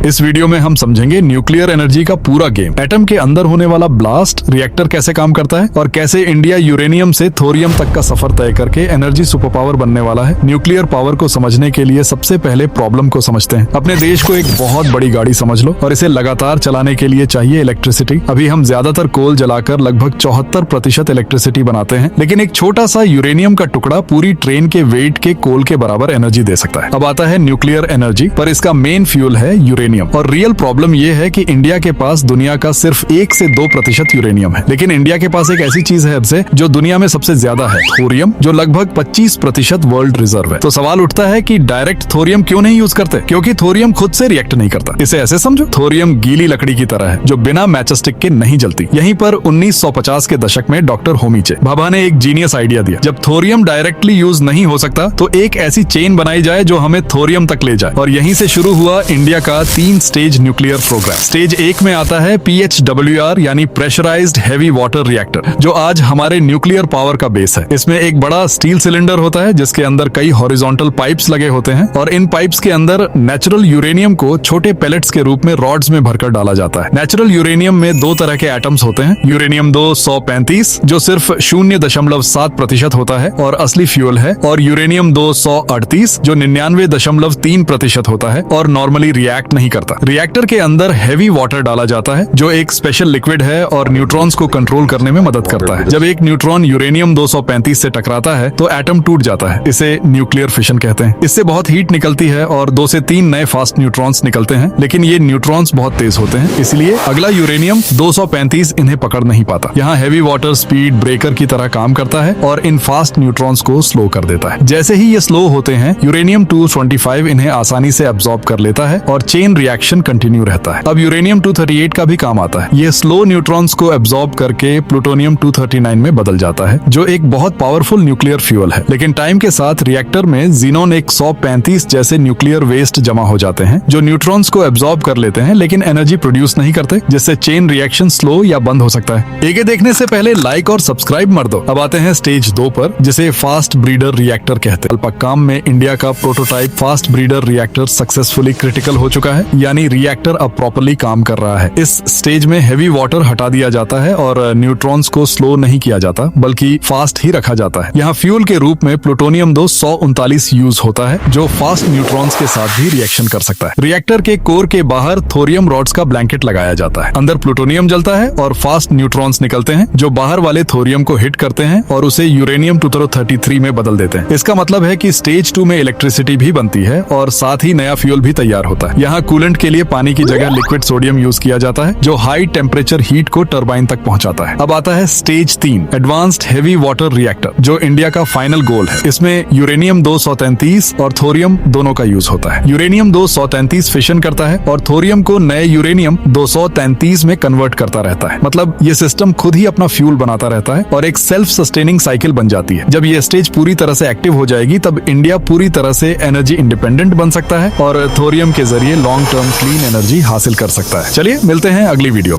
इस वीडियो में हम समझेंगे न्यूक्लियर एनर्जी का पूरा गेम, एटम के अंदर होने वाला ब्लास्ट, रिएक्टर कैसे काम करता है और कैसे इंडिया यूरेनियम से थोरियम तक का सफर तय करके एनर्जी सुपर पावर बनने वाला है। न्यूक्लियर पावर को समझने के लिए सबसे पहले प्रॉब्लम को समझते हैं। अपने देश को एक बहुत बड़ी गाड़ी समझ लो और इसे लगातार चलाने के लिए चाहिए इलेक्ट्रिसिटी। अभी हम ज्यादातर कोल जलाकर लगभग 74% इलेक्ट्रिसिटी बनाते हैं, लेकिन एक छोटा सा यूरेनियम का टुकड़ा पूरी ट्रेन के वेट के कोल के बराबर एनर्जी दे सकता है। अब आता है न्यूक्लियर एनर्जी, पर इसका मेन फ्यूल है यूरेनियम। और रियल प्रॉब्लम यह है कि इंडिया के पास दुनिया का सिर्फ 1 से 2% यूरेनियम है, लेकिन इंडिया के पास एक ऐसी चीज है हमसे जो दुनिया में सबसे ज्यादा है, थोरियम, जो लगभग 25% वर्ल्ड रिजर्व है। तो सवाल उठता है कि डायरेक्ट थोरियम क्यों नहीं यूज करते? क्योंकि थोरियम खुद से रिएक्ट नहीं करता। इसे ऐसे समझो, थोरियम गीली लकड़ी की तरह है जो बिना मैचस्टिक के नहीं जलती। यहीं पर 1950 के दशक में डॉक्टर होमीचे भाभा ने एक जीनियस आइडिया दिया। जब थोरियम डायरेक्टली यूज नहीं हो सकता तो एक ऐसी चेन बनाई जाए जो हमें थोरियम तक ले जाए। और यहीं से शुरू हुआ इंडिया का 3 स्टेज न्यूक्लियर प्रोग्राम। स्टेज 1 में आता है PHWR यानी प्रेशराइज्ड हैवी वाटर रिएक्टर, जो आज हमारे न्यूक्लियर पावर का बेस है। इसमें एक बड़ा स्टील सिलेंडर होता है जिसके अंदर कई हॉरिजॉन्टल पाइप्स लगे होते हैं और इन पाइप्स के अंदर नेचुरल यूरेनियम को छोटे पेलेट्स के रूप में रॉड्स में भरकर डाला जाता है। नेचुरल यूरेनियम में 2 तरह के एटम्स होते हैं, यूरेनियम 235 जो सिर्फ 0.7% होता है और असली फ्यूल है, और यूरेनियम 238 जो 99.3% होता है और नॉर्मली रिएक्ट नहीं करता। रिएक्टर के अंदर हैवी वाटर डाला जाता है जो एक स्पेशल लिक्विड है और न्यूट्रॉन्स को कंट्रोल करने में मदद करता है। जब एक न्यूट्रॉन यूरेनियम 235 से टकराता है तो एटम टूट जाता है। इसे न्यूक्लियर फिशन कहते हैं। इससे बहुत हीट निकलती है और 2 से 3 नए फास्ट न्यूट्रॉन्स निकलते हैं, लेकिन ये न्यूट्रॉन्स बहुत तेज होते हैं, इसलिए अगला यूरेनियम 235 इन्हें पकड़ नहीं पाता। यहाँ हैवी वाटर स्पीड ब्रेकर की तरह काम करता है और इन फास्ट न्यूट्रॉन्स को स्लो कर देता है। जैसे ही ये स्लो होते हैं, यूरेनियम 225 इन्हें आसानी से एब्जॉर्ब कर लेता है और चेन रिएक्शन कंटिन्यू रहता है। अब यूरेनियम 238 का भी काम आता है। ये स्लो न्यूट्रॉन्स को एब्जॉर्ब करके प्लूटोनियम 239 में बदल जाता है, जो एक बहुत पावरफुल न्यूक्लियर फ्यूल है। लेकिन टाइम के साथ रिएक्टर में ज़ीनोन 135 जैसे न्यूक्लियर वेस्ट जमा हो जाते हैं जो न्यूट्रॉन्स को एब्जॉर्ब कर लेते हैं, लेकिन एनर्जी प्रोड्यूस नहीं करते, जिससे चेन रिएक्शन स्लो या बंद हो सकता है। आगे देखने से पहले लाइक और सब्सक्राइब मर दो। अब आते हैं स्टेज 2 पर, जिसे फास्ट ब्रीडर रिएक्टर कहते हैं। अल्पक्काम में इंडिया का prototype fast breeder reactor successfully critical हो चुका है, यानी रिएक्टर अब प्रॉपर्ली काम कर रहा है। इस स्टेज में हैवी वाटर हटा दिया जाता है और न्यूट्रॉन्स को स्लो नहीं किया जाता, बल्कि फास्ट ही रखा जाता है। यहाँ फ्यूल के रूप में प्लूटोनियम 239 यूज होता है, जो फास्ट न्यूट्रॉन्स के साथ भी रिएक्शन कर सकता है। रिएक्टर के कोर के बाहर थोरियम रॉड्स का ब्लैंकेट लगाया जाता है। अंदर प्लूटोनियम जलता है और फास्ट न्यूट्रॉन्स निकलते हैं जो बाहर वाले थोरियम को हिट करते हैं और उसे यूरेनियम 233 में बदल देते हैं। इसका मतलब है कि स्टेज 2 में इलेक्ट्रिसिटी भी बनती है और साथ ही नया फ्यूल भी तैयार होता है। यहाँ कूलेंट के लिए पानी की जगह लिक्विड सोडियम यूज किया जाता है, जो हाई टेम्परेचर हीट को टरबाइन तक पहुंचाता है। अब आता है stage 3, advanced heavy water reactor, जो इंडिया का फाइनल गोल है। इसमें यूरेनियम 233 और थोरियम दोनों का यूज होता है। यूरेनियम 233 फिशन करता है और थोरियम को नए यूरेनियम 233 में कन्वर्ट करता रहता है। मतलब ये सिस्टम खुद ही अपना फ्यूल बनाता रहता है और एक सेल्फ सस्टेनिंग साइकिल बन जाती है। जब ये स्टेज पूरी तरह से एक्टिव हो जाएगी तब इंडिया पूरी तरह से एनर्जी इंडिपेंडेंट बन सकता है और थोरियम के जरिए लॉन्ग टर्म क्लीन एनर्जी हासिल कर सकता है। चलिए मिलते हैं अगली वीडियो में।